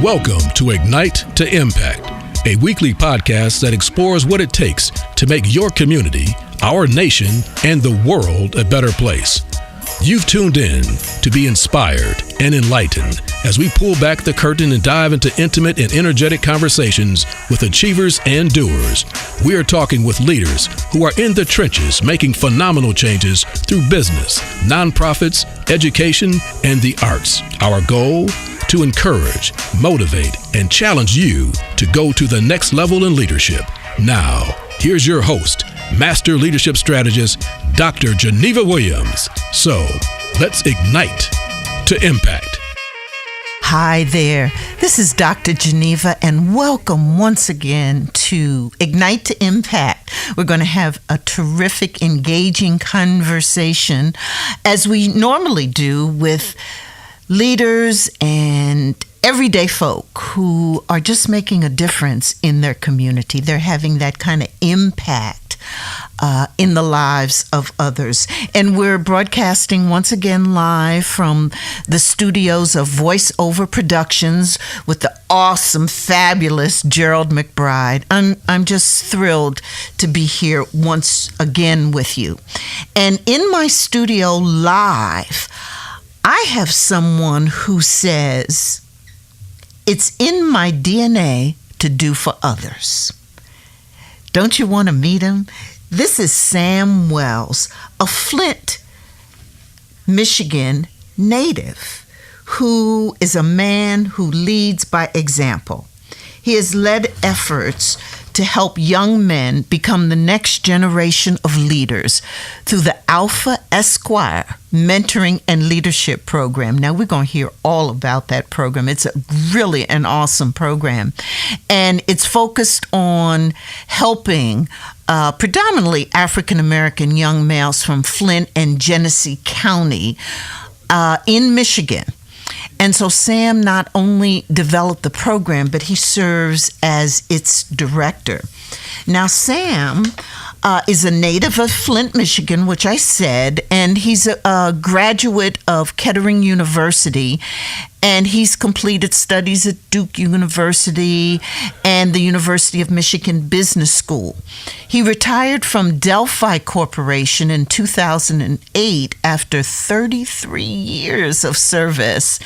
Welcome to Ignite to Impact, a weekly podcast that explores what it takes to make your community, our nation, and the world a better place. You've tuned in to be inspired and enlightened as we pull back the curtain and dive into intimate and energetic conversations with achievers and doers. We are talking with leaders who are in the trenches making phenomenal changes through business, nonprofits, education, and the arts. Our goal? To encourage, motivate, and challenge you to go to the next level in leadership. Now, here's your host, Master Leadership Strategist, Dr. Geneva Williams. So, let's ignite to impact. Hi there, this is Dr. Geneva, and welcome once again to Ignite to Impact. We're going to have a terrific, engaging conversation, as we normally do, with leaders and everyday folk who are just making a difference in their community. They're having that kind of impact in the lives of others. And we're broadcasting once again live from the studios of Voiceover Productions with the awesome, fabulous Gerald McBride. I'm just thrilled to be here once again with you. And in my studio live, I have someone who says, it's in my DNA to do for others. Don't you want to meet him? This is Sam Wells, a Flint, Michigan native, who is a man who leads by example. He has led efforts to help young men become the next generation of leaders through the Alpha Esquire mentoring and leadership program. Now, we're going to hear all about that program. It's really an awesome program. And it's focused on helping predominantly African-American young males from Flint and Genesee County in Michigan. And so Sam not only developed the program, but he serves as its director. Now, Sam is a native of Flint, Michigan, which I said, and he's a graduate of Kettering University, and he's completed studies at Duke University and the University of Michigan Business School. He retired from Delphi Corporation in 2008 after 33 years of service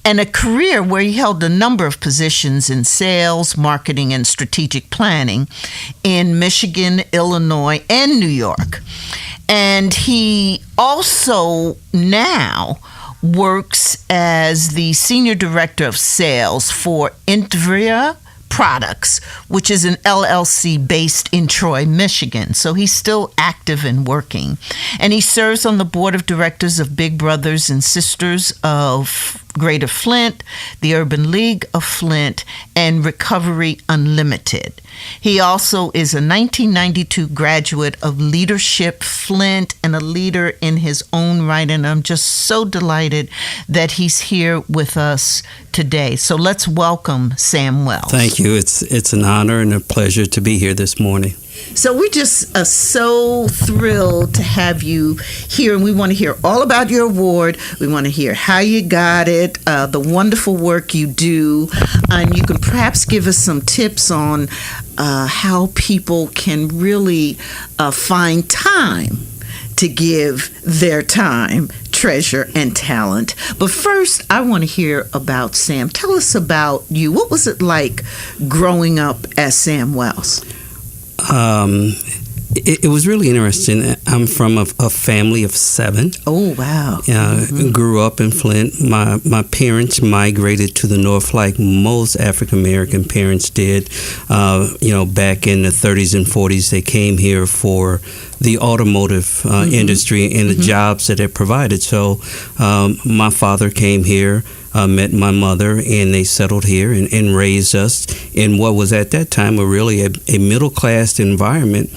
and a career where he held a number of positions in sales, marketing, and strategic planning in Michigan, Illinois, and New York. And he also now works as the Senior Director of Sales for Envia Products, which is an LLC based in Troy, Michigan. So he's still active and working. And he serves on the board of directors of Big Brothers and Sisters of Greater Flint, the Urban League of Flint, and Recovery Unlimited. He also is a 1992 graduate of Leadership Flint and a leader in his own right. And I'm just so delighted that he's here with us today. So let's welcome Sam Wells. Thank you. It's an honor and a pleasure to be here this morning. So we just are so thrilled to have you here, and we want to hear all about your award. We want to hear how you got it, the wonderful work you do, and you can perhaps give us some tips on how people can really find time to give their time, treasure, and talent. But first, I want to hear about Sam. Tell us about you. What was it like growing up as Sam Wells? It was really interesting. I'm from a family of 7. Oh, wow. Grew up in Flint. My parents migrated to the north like most African American parents did. Back in the 30s and 40s, they came here for the automotive industry and the jobs that it provided. So my father came here, met my mother, and they settled here and raised us in what was at that time really a middle-class environment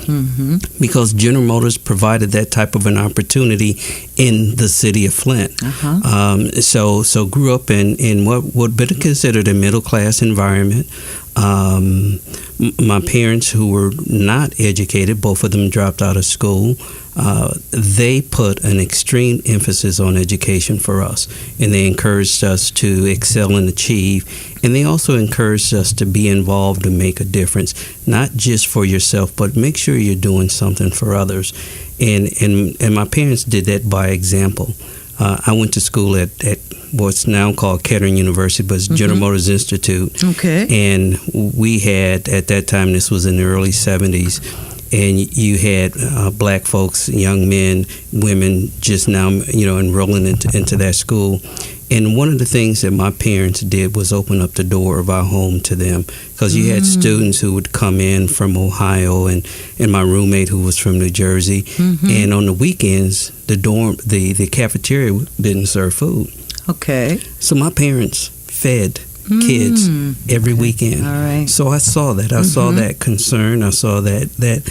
because General Motors provided that type of an opportunity in the city of Flint. So grew up in what would be considered a middle-class environment. My parents, who were not educated, both of them dropped out of school. they put an extreme emphasis on education for us, and they encouraged us to excel and achieve, and they also encouraged us to be involved and make a difference, not just for yourself, but make sure you're doing something for others. And my parents did that by example. I went to school at what's now called Kettering University, but it's General Motors Institute. Okay. And we had, at that time, this was in the early 70s, and you had black folks, young men, women, just now, enrolling into that school. And one of the things that my parents did was open up the door of our home to them, because you had students who would come in from Ohio, and my roommate who was from New Jersey. And on the weekends, the cafeteria didn't serve food. Okay. So my parents fed kids every weekend. All right. So I saw that. I saw that concern. I saw that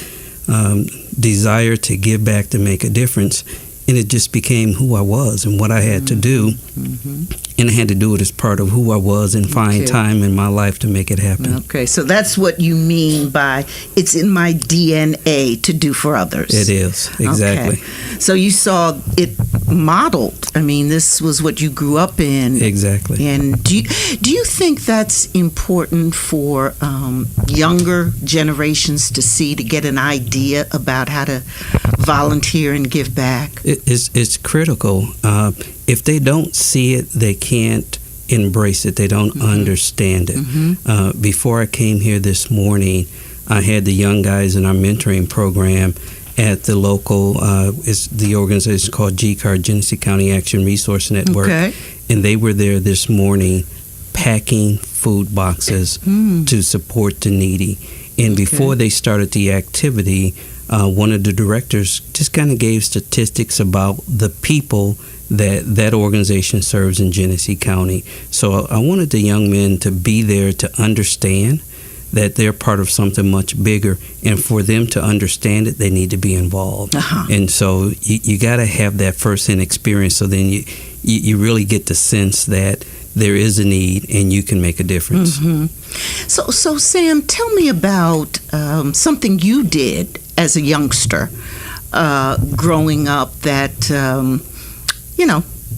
desire to give back, to make a difference. And it just became who I was and what I had to do. And I had to do it as part of who I was and find time in my life to make it happen. Okay, so that's what you mean by it's in my DNA to do for others. It is, exactly. Okay. So you saw it modeled. I mean, this was what you grew up in. Exactly. And do you think that's important for younger generations to see, to get an idea about how to volunteer and give back? It's critical. If they don't see it, they can't embrace it. They don't understand it. Before I came here this morning, I had the young guys in our mentoring program at the local, the organization called GCAR, Genesee County Action Resource Network. Okay. And they were there this morning packing food boxes to support the needy. And before they started the activity, one of the directors just kind of gave statistics about the people that organization serves in Genesee County. So I wanted the young men to be there to understand that they're part of something much bigger, and for them to understand it, they need to be involved. And so you got to have that first-hand experience, so then you really get the sense that there is a need and you can make a difference. So Sam, tell me about something you did as a youngster growing up that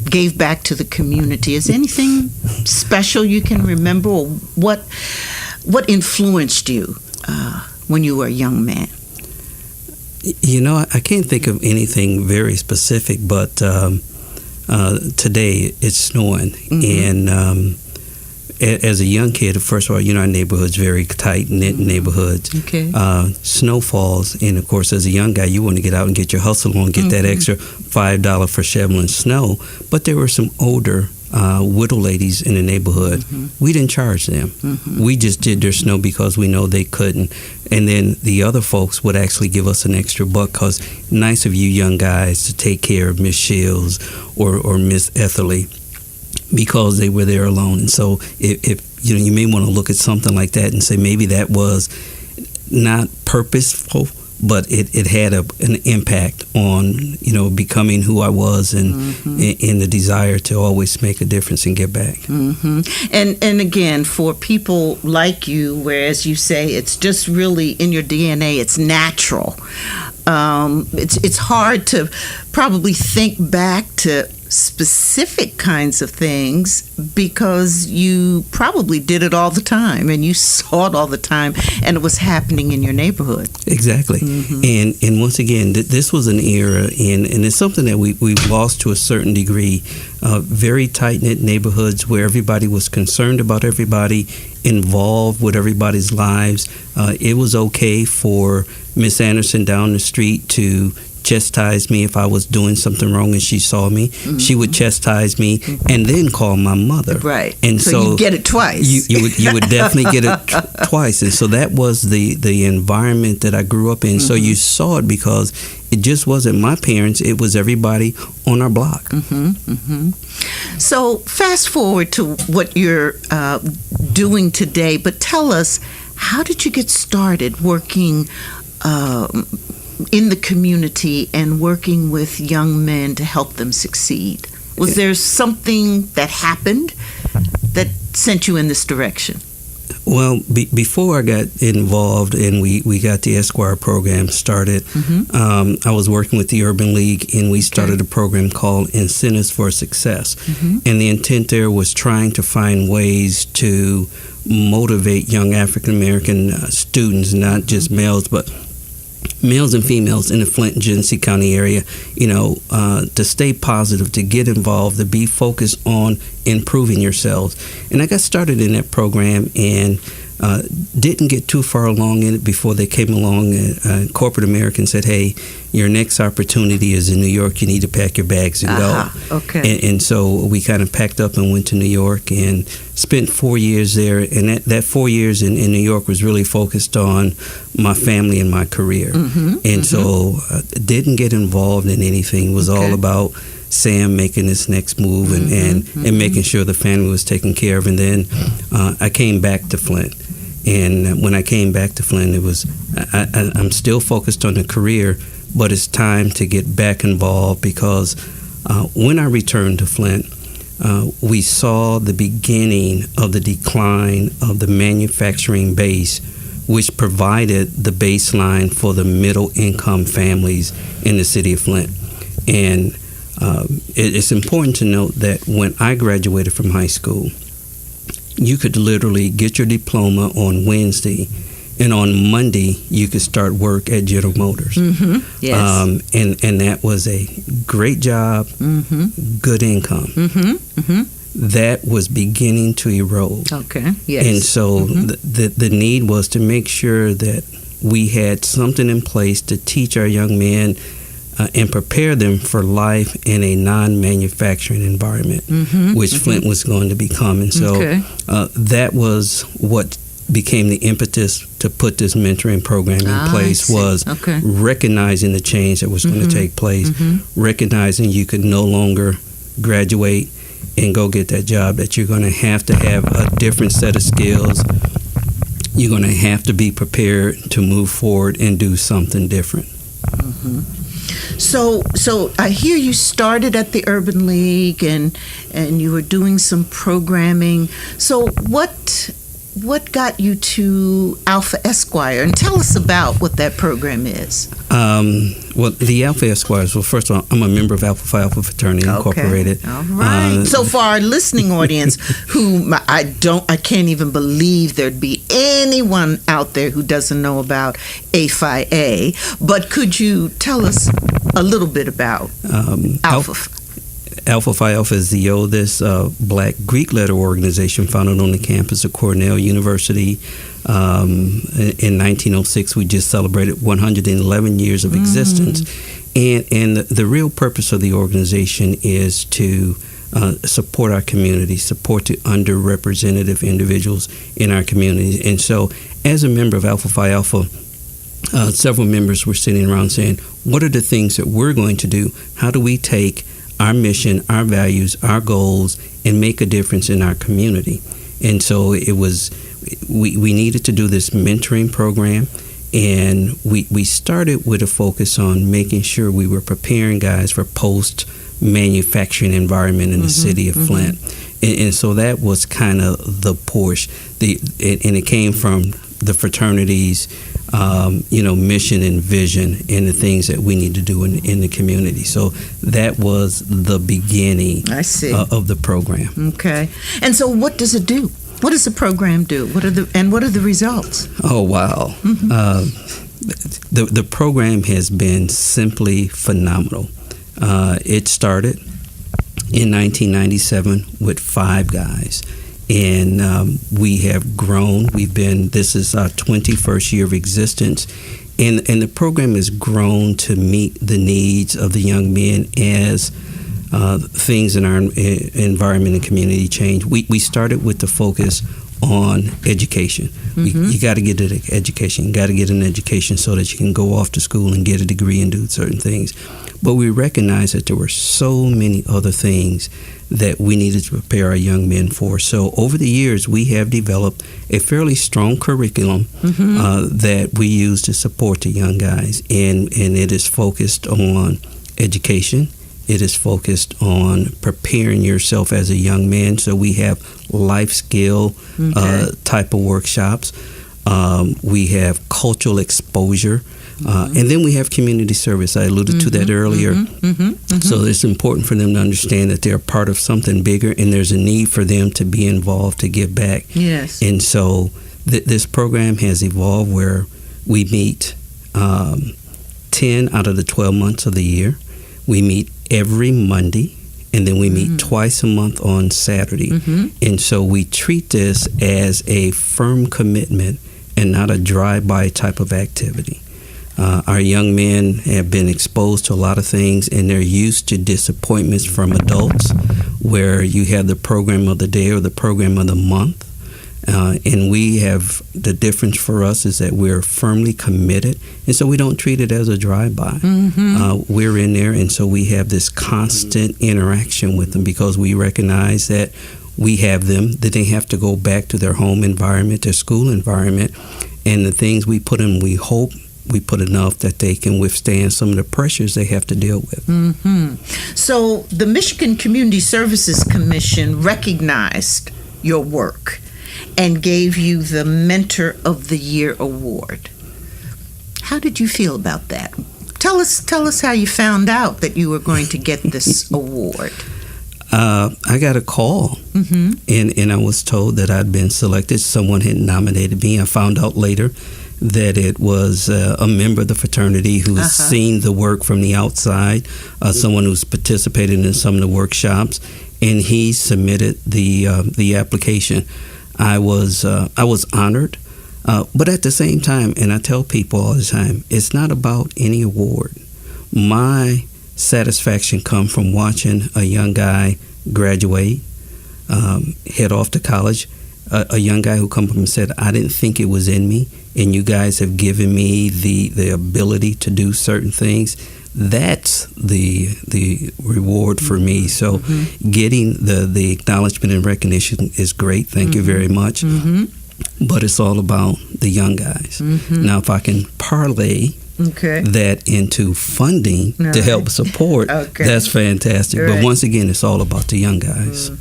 gave back to the community. Is there anything special you can remember, or what influenced you when you were a young man? I can't think of anything very specific, but today it's snowing, and as a young kid, first of all, our neighborhood's very tight-knit neighborhoods. Snow falls, and of course, as a young guy, you want to get out and get your hustle on, get that extra $5 for shoveling snow. But there were some older widow ladies in the neighborhood. We didn't charge them. We just did their snow because we know they couldn't. And then the other folks would actually give us an extra buck, because nice of you young guys to take care of Miss Shields or Miss Etherly, because they were there alone. And so if you may want to look at something like that and say maybe that was not purposeful, but it had an impact on becoming who I was, and the desire to always make a difference and give back. And again, for people like you, whereas you say it's just really in your DNA, it's natural. It's hard to probably think back to specific kinds of things because you probably did it all the time and you saw it all the time, and it was happening in your neighborhood. Exactly. And once again, this was an era, and it's something that we've lost to a certain degree. Very tight-knit neighborhoods where everybody was concerned about everybody, involved with everybody's lives. It was okay for Miss Anderson down the street to chastise me if I was doing something wrong and she saw me. She would chastise me and then call my mother. Right. And so you get it twice. You would definitely get it twice. And so that was the environment that I grew up in. So you saw it because it just wasn't my parents, it was everybody on our block. So fast forward to what you're doing today, but tell us, how did you get started working in the community and working with young men to help them succeed? Was there something that happened that sent you in this direction? Well, before I got involved and we got the Esquire program started, I was working with the Urban League, and we started a program called Incentives for Success. And the intent there was trying to find ways to motivate young African American students, not just males, but males and females in the Flint and Genesee County area, to stay positive, to get involved, to be focused on improving yourselves. And I got started in that program and didn't get too far along in it before they came along. Corporate America said, hey, your next opportunity is in New York. You need to pack your bags and go. Okay. And so we kind of packed up and went to New York and spent 4 years there. And that 4 years in New York was really focused on my family and my career. So didn't get involved in anything. It was all about Sam making his next move and making sure the family was taken care of. And then I came back to Flint. And when I came back to Flint, it was I'm still focused on the career, but it's time to get back involved because when I returned to Flint, we saw the beginning of the decline of the manufacturing base, which provided the baseline for the middle-income families in the city of Flint. And it's important to note that when I graduated from high school, you could literally get your diploma on Wednesday, and on Monday you could start work at General Motors. Yes. And that was a great job, good income. That was beginning to erode. Okay. Yes. And so the need was to make sure that we had something in place to teach our young men and prepare them for life in a non-manufacturing environment, which Flint was going to become. And so that was what became the impetus to put this mentoring program in place, was recognizing the change that was going to take place, recognizing you could no longer graduate and go get that job, that you're going to have a different set of skills. You're going to have to be prepared to move forward and do something different. So I hear you started at the Urban League and you were doing some programming. So what got you to Alpha Esquire? And tell us about what that program is. Well, the Alpha Esquires, well, first of all, I'm a member of Alpha Phi Alpha Fraternity Incorporated. All right. So for our listening audience, who I can't even believe there'd be anyone out there who doesn't know about A-Phi-A, but could you tell us a little bit about Alpha? Alpha Phi Alpha is the oldest black Greek letter organization founded on the campus of Cornell University. In 1906, we just celebrated 111 years of existence. And the real purpose of the organization is to support our community, support the underrepresented individuals in our community. And so as a member of Alpha Phi Alpha, several members were sitting around saying, what are the things that we're going to do? How do we take our mission, our values, our goals, and make a difference in our community? And so it was, we needed to do this mentoring program, and we started with a focus on making sure we were preparing guys for post-manufacturing environment in the city of Flint. And so that was kind of the push. And it came from the fraternities, mission and vision, and the things that we need to do in the community. So that was the beginning of the program. Okay. And so what does it do? What does the program do? What are the results? Oh, wow. The program has been simply phenomenal. It started in 1997 with 5 guys. And we have grown. This is our 21st year of existence. And the program has grown to meet the needs of the young men as things in our environment and community change. We started with the focus on education. You got to get an education. You got to get an education so that you can go off to school and get a degree and do certain things. But we recognized that there were so many other things that we needed to prepare our young men for. So over the years, we have developed a fairly strong curriculum that we use to support the young guys. And it is focused on education, it is focused on preparing yourself as a young man. So we have life skill type of workshops. We have cultural exposure. And then we have community service. I alluded to that earlier. So it's important for them to understand that they're part of something bigger, and there's a need for them to be involved, to give back. Yes. And so this program has evolved where we meet 10 out of the 12 months of the year. We meet every Monday, and then we meet twice a month on Saturday. And so we treat this as a firm commitment and not a drive-by type of activity. Our young men have been exposed to a lot of things, and they're used to disappointments from adults, where you have the program of the day or the program of the month. And we have, the difference for us is that we're firmly committed, and so we don't treat it as a drive-by. We're in there, and so we have this constant interaction with them, because we recognize that we have them, that they have to go back to their home environment, their school environment, and the things we put in, we hope we put enough that they can withstand some of the pressures they have to deal with. So the Michigan Community Services Commission recognized your work and gave you the Mentor of the Year award. How did you feel about that? Tell us how you found out that you were going to get this award. I got a call, and I was told that I'd been selected. Someone had nominated me. I found out later that it was a member of the fraternity who has seen the work from the outside, someone who's participated in some of the workshops, and he submitted the application. I was honored, but at the same time, and I tell people all the time, it's not about any award. My satisfaction comes from watching a young guy graduate, head off to college, a young guy who come up and said, I didn't think it was in me, and you guys have given me the ability to do certain things. That's the reward for me. So getting the acknowledgement and recognition is great. Thank you very much. But it's all about the young guys. Now, if I can parlay that into funding to help support, that's fantastic. But once again, it's all about the young guys.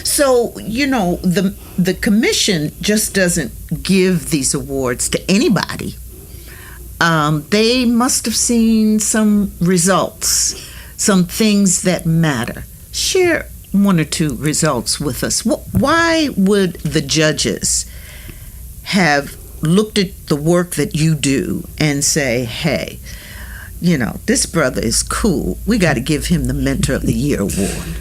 So, the commission just doesn't give these awards to anybody. They must have seen some results, some things that matter. Share one or two results with us. Why would the judges have looked at the work that you do and say, hey, this brother is cool, we got to give him the Mentor of the Year award?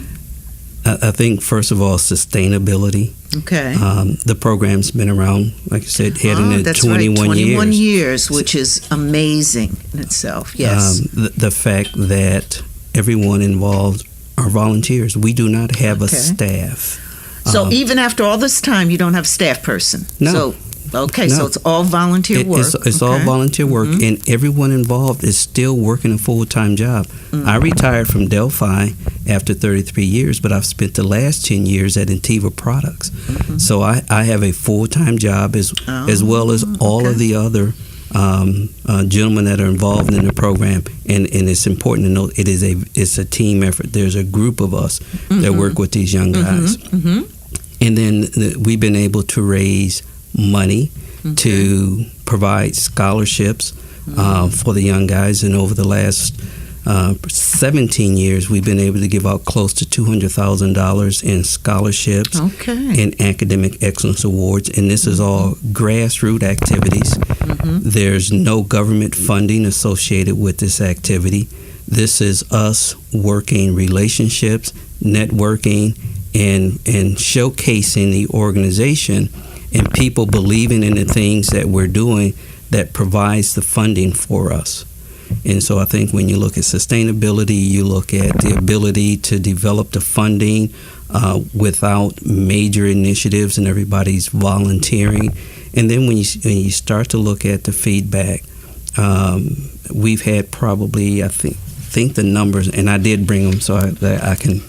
I think, first of all, sustainability. The program's been around, like I said, heading into 21 years, which is amazing in itself. Yes. The fact that everyone involved are volunteers. We do not have a staff. So even after all this time, you don't have a staff person? No. So it's all volunteer work. It's all volunteer work, and everyone involved is still working a full-time job. I retired from Delphi after 33 years, but I've spent the last 10 years at Geneva Products. So I have a full-time job as well as all of the other gentlemen that are involved in the program, and it's important to note it's a team effort. There's a group of us that work with these young guys, and then we've been able to raise money to provide scholarships for the young guys, and over the last 17 years we've been able to give out close to $200,000 in scholarships and academic excellence awards, and this is all grassroots activities. There's no government funding associated with this activity. This is us working relationships, networking, and showcasing the organization and people believing in the things that we're doing that provides the funding for us. And so I think when you look at sustainability, you look at the ability to develop the funding without major initiatives and everybody's volunteering. And then when you start to look at the feedback, we've had probably, I think the numbers, and I did bring them so that I can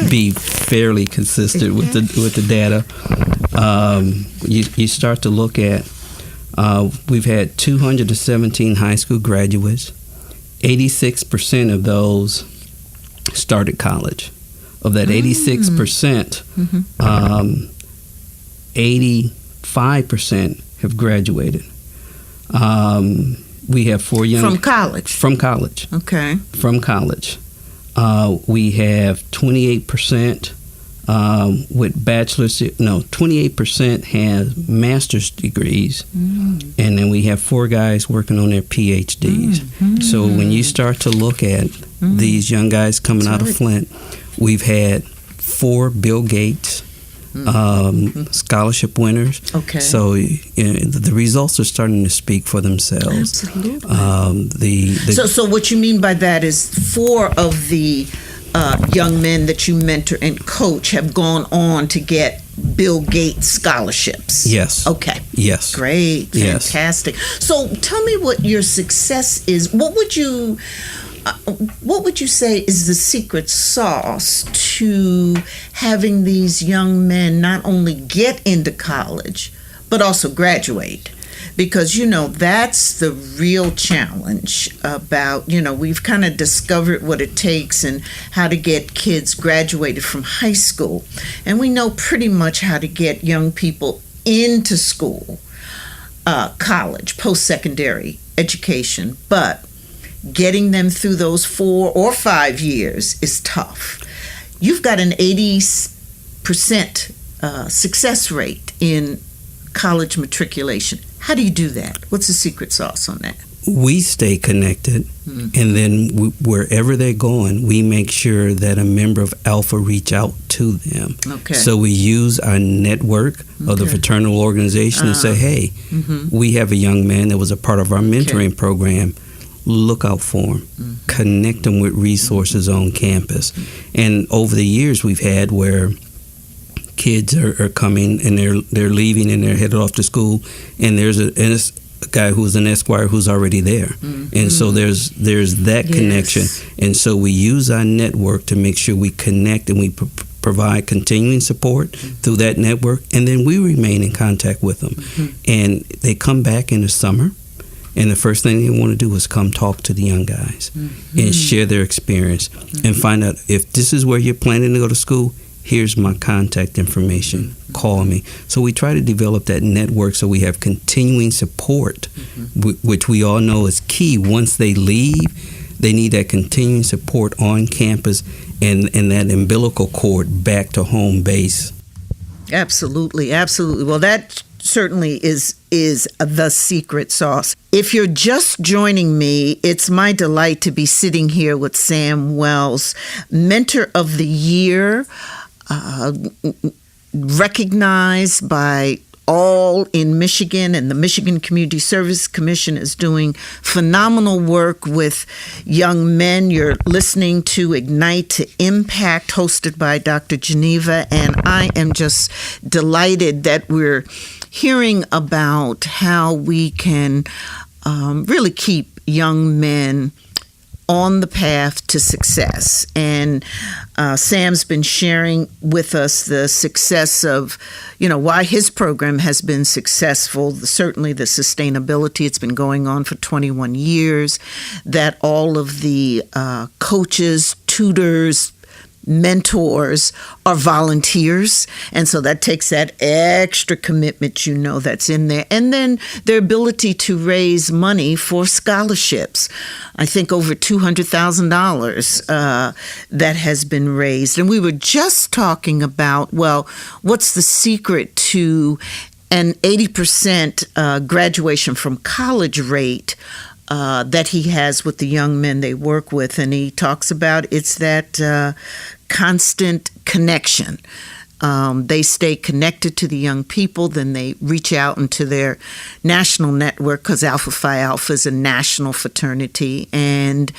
be fairly consistent with the data. You start to look at, we've had 217 high school graduates. 86% of those started college. Of that 86%, 85% have graduated. We have 4 young... From college? From college. Okay. From college. We have 28% with bachelor's... No, 28% have master's degrees. And then we have 4 guys working on their PhDs. So when you start to look at these young guys coming out of Flint, we've had 4 Bill Gates scholarship winners. Okay. So the results are starting to speak for themselves. Absolutely. So what you mean by that is 4 of the young men that you mentor and coach have gone on to get Bill Gates scholarships. Yes. Okay. Yes. Great. Fantastic. Yes. So tell me what your success is. What would you say is the secret sauce to having these young men not only get into college, but also graduate? Because, that's the real challenge about, we've kind of discovered what it takes and how to get kids graduated from high school. And we know pretty much how to get young people into school, college, post-secondary education. But getting them through those 4 or 5 years is tough. You've got an 80% success rate in college matriculation. How do you do that? What's the secret sauce on that? We stay connected, and then wherever they're going, we make sure that a member of Alpha reach out to them. Okay. So we use our network of the fraternal organization and say, hey, we have a young man that was a part of our mentoring program. Look out for them. Connect them with resources on campus. And over the years, we've had where kids are coming and they're leaving and they're headed off to school, and there's a guy who's an Esquire who's already there. And so there's that connection. And so we use our network to make sure we connect and we provide continuing support through that network, and then we remain in contact with them. And they come back in the summer, and the first thing they want to do is come talk to the young guys and share their experience and find out if this is where you're planning to go to school. Here's my contact information. Call me. So we try to develop that network so we have continuing support, which we all know is key. Once they leave, they need that continuing support on campus and that umbilical cord back to home base. Absolutely, absolutely. Well, that certainly is the secret sauce. If you're just joining me, it's my delight to be sitting here with Sam Wells, Mentor of the Year, recognized by all in Michigan, and the Michigan Community Service Commission is doing phenomenal work with young men. You're listening to Ignite to Impact, hosted by Dr. Geneva, and I am just delighted that we're hearing about how we can really keep young men on the path to success. And Sam's been sharing with us the success of, why his program has been successful, certainly the sustainability. It's been going on for 21 years, that all of the coaches, tutors, mentors are volunteers, and so that takes that extra commitment that's in there, and then their ability to raise money for scholarships. I think over $200,000 that has been raised. And we were just talking about, what's the secret to an 80% graduation from college rate that he has with the young men they work with. And he talks about it's that constant connection. They stay connected to the young people, then they reach out into their national network, because Alpha Phi Alpha is a national fraternity, and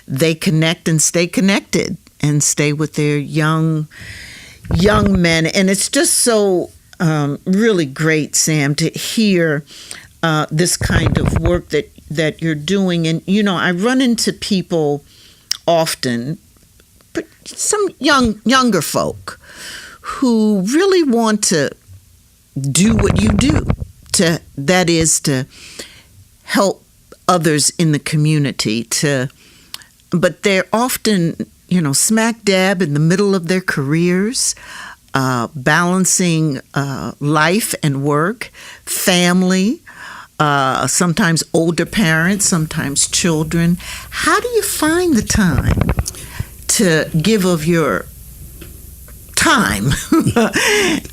they connect and stay connected and stay with their young men. And it's just so really great, Sam, to hear this kind of work that you're doing. And, I run into people often, but some younger folk who really want to do what you do, that is to help others in the community, but they're often smack dab in the middle of their careers, balancing life and work, family, sometimes older parents, sometimes children. How do you find the time to give of your time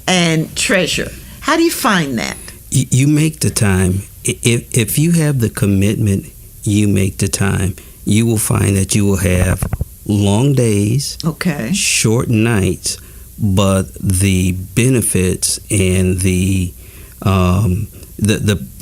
and treasure? How do you find that? You make the time. If you have the commitment, you make the time. You will find that you will have long days, short nights, but the benefits and the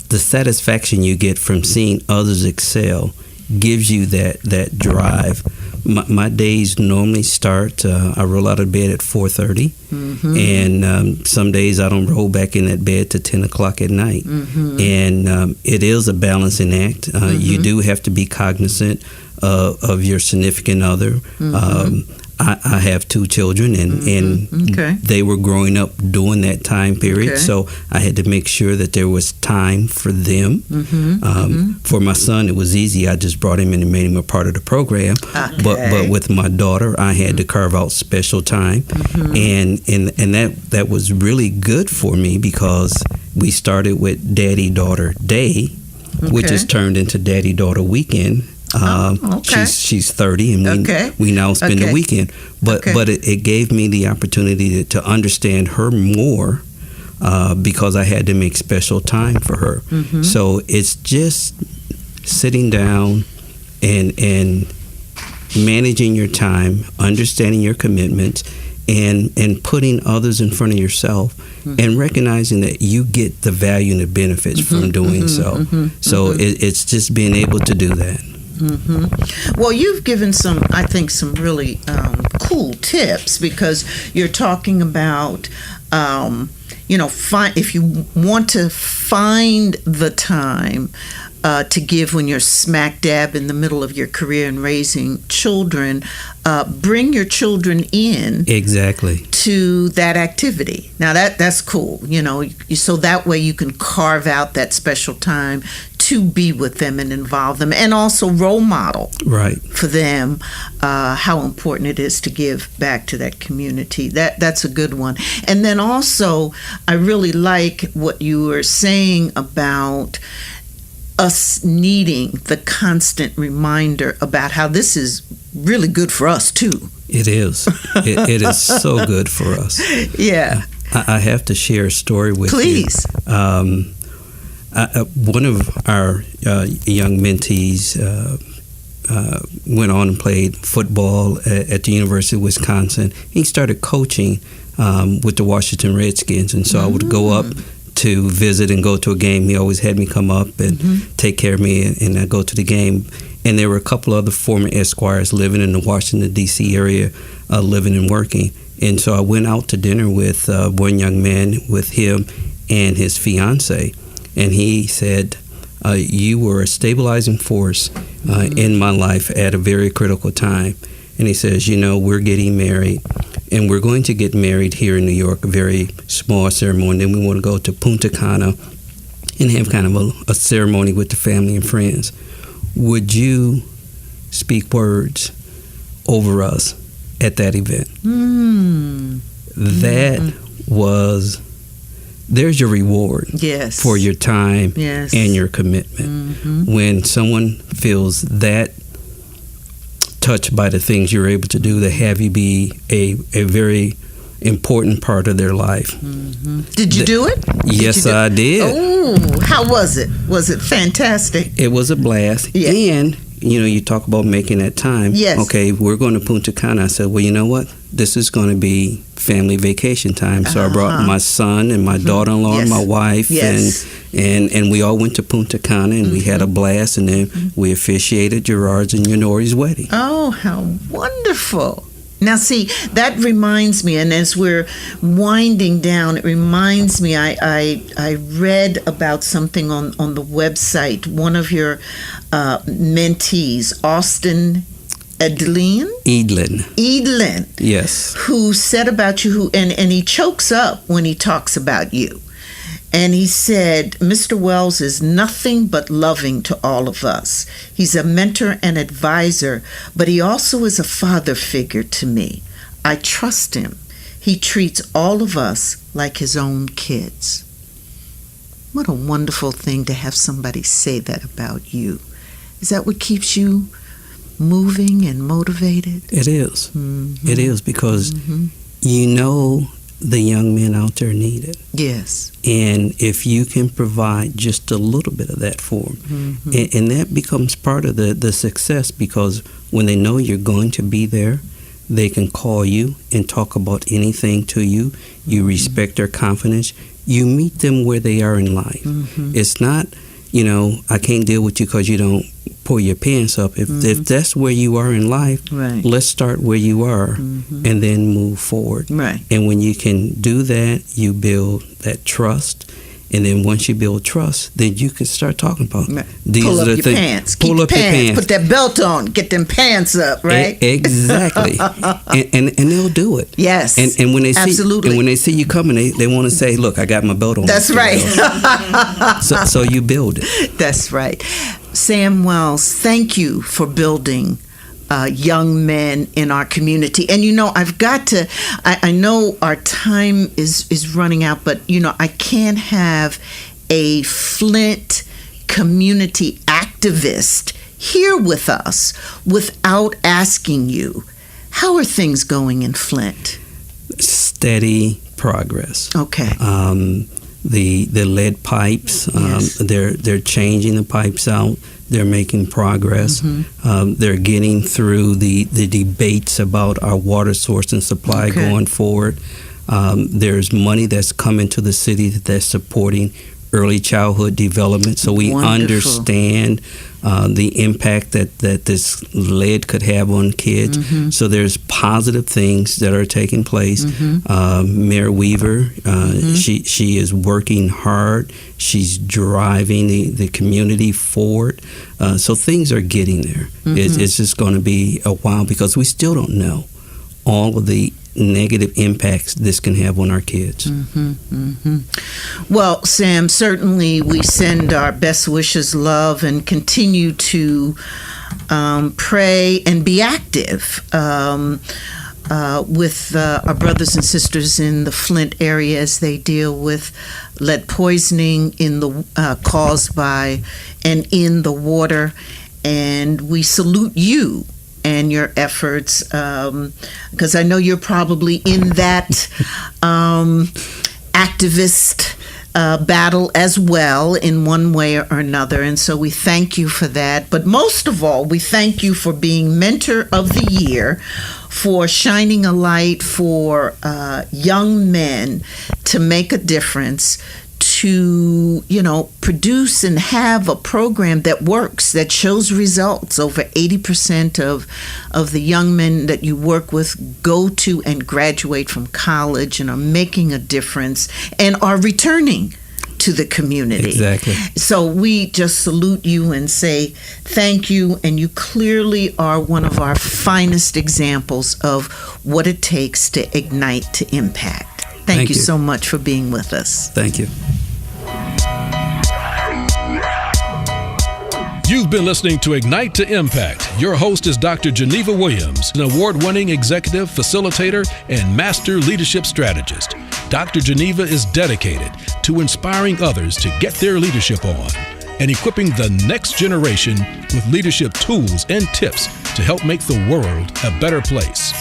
satisfaction you get from seeing others excel gives you that drive. My days normally start, I roll out of bed at 4:30, and some days I don't roll back in that bed to 10 o'clock at night. And it is a balancing act. You do have to be cognizant of your significant other. I have 2 children, and they were growing up during that time period, so I had to make sure that there was time for them. For my son, it was easy. I just brought him in and made him a part of the program. But with my daughter, I had to carve out special time, and that was really good for me because we started with Daddy-Daughter Day, which has turned into Daddy-Daughter Weekend. She's 30, and we now spend the weekend. But it gave me the opportunity to understand her more because I had to make special time for her. So it's just sitting down and managing your time, understanding your commitments, and putting others in front of yourself, and recognizing that you get the value and the benefits from doing so. So it's just being able to do that. Well, you've given some really cool tips, because you're talking about, if you want to find the time to give when you're smack dab in the middle of your career and raising children, bring your children in to that activity. Now that's cool, so that way you can carve out that special time to be with them and involve them, and also role model for them how important it is to give back to that community. That's a good one. And then also, I really like what you were saying about us needing the constant reminder about how this is really good for us too. It is. It is so good for us. Yeah. I have to share a story with you. Please. One of our young mentees went on and played football at the University of Wisconsin. He started coaching with the Washington Redskins, and so I would go up to visit and go to a game. He always had me come up and take care of me, and I'd go to the game. And there were a couple other former Esquires living in the Washington, D.C. area, living and working. And so I went out to dinner with one young man, with him and his fiance. And he said, you were a stabilizing force in my life at a very critical time. And he says, we're getting married, and we're going to get married here in New York, a very small ceremony. Then we want to go to Punta Cana and have kind of a ceremony with the family and friends. Would you speak words over us at that event? That was... There's your reward for your time and your commitment. When someone feels that touched by the things you're able to do, to have you be a very important part of their life. Did you do it? Yes, I did. Oh, how was it? Was it fantastic? It was a blast. Yeah. And, you talk about making that time. Yes. Okay, we're going to Punta Cana. I said, well, you know what? This is going to be family vacation time. So I brought my son and my daughter-in-law and my wife, and we all went to Punta Cana, and we had a blast, and then we officiated Gerard's and Yonori's wedding. Oh, how wonderful. Now, see, that reminds me, and as we're winding down, it reminds me, I read about something on the website. One of your mentees, Austin Edlin? Edlin. Yes. Who said about you, and he chokes up when he talks about you. And he said, Mr. Wells is nothing but loving to all of us. He's a mentor and advisor, but he also is a father figure to me. I trust him. He treats all of us like his own kids. What a wonderful thing to have somebody say that about you. Is that what keeps you moving and motivated? It is. Mm-hmm. It is, because you know the young men out there need it. Yes. And if you can provide just a little bit of that for them, and that becomes part of the success, because when they know you're going to be there, they can call you and talk about anything to you. You respect their confidence. You meet them where they are in life. It's not, I can't deal with you because you don't pull your pants up. If that's where you are in life, right, let's start where you are and then move forward. Right. And when you can do that, you build that trust. And then once you build trust, then you can start talking about these pull are up the your things. pants. Pull up your pants. Put that belt on. Get them pants up, right? Exactly. and they'll do it. Yes. And when they see absolutely. And when they see you coming, they want to say, "Look, I got my belt on." That's right. so you build it. That's right. Sam Wells, thank you for building young men in our community. And I've got to, I know our time is running out, but I can't have a Flint community activist here with us without asking you, how are things going in Flint? Steady progress. Okay. The lead pipes, Yes. they're changing the pipes out. They're making progress. They're getting through the debates about our water source and supply going forward. There's money that's coming to the city that's supporting early childhood development, so we understand the impact that this lead could have on kids. So there's positive things that are taking place. Mayor Weaver, she is working hard. She's driving the community forward. So things are getting there. It's just going to be a while, because we still don't know all of the negative impacts this can have on our kids. Well, Sam, certainly we send our best wishes, love, and continue to pray and be active with our brothers and sisters in the Flint area as they deal with lead poisoning caused by and in the water. And we salute you and your efforts, because I know you're probably in that activist battle as well in one way or another. And so we thank you for that. But most of all, we thank you for being Mentor of the Year, for shining a light for young men to make a difference, to produce and have a program that works, that shows results. Over 80% of the young men that you work with go to and graduate from college and are making a difference and are returning to the community. Exactly. So we just salute you and say thank you, and you clearly are one of our finest examples of what it takes to ignite to impact. Thank you so much for being with us. Thank you. You've been listening to Ignite to Impact. Your host is Dr. Geneva Williams, an award-winning executive, facilitator, and master leadership strategist. Dr. Geneva is dedicated to inspiring others to get their leadership on and equipping the next generation with leadership tools and tips to help make the world a better place.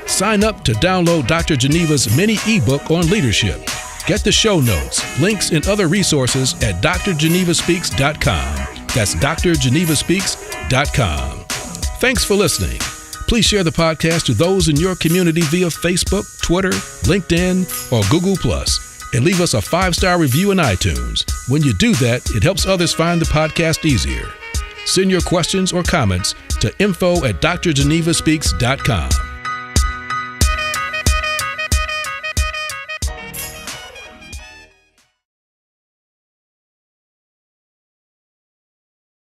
Sign up to download Dr. Geneva's mini ebook on leadership. Get the show notes, links, and other resources at drgenevaspeaks.com. That's drgenevaspeaks.com. Thanks for listening. Please share the podcast to those in your community via Facebook, Twitter, LinkedIn, or Google+, and leave us a 5-star review in iTunes. When you do that, it helps others find the podcast easier. Send your questions or comments to info@drgenevaspeaks.com.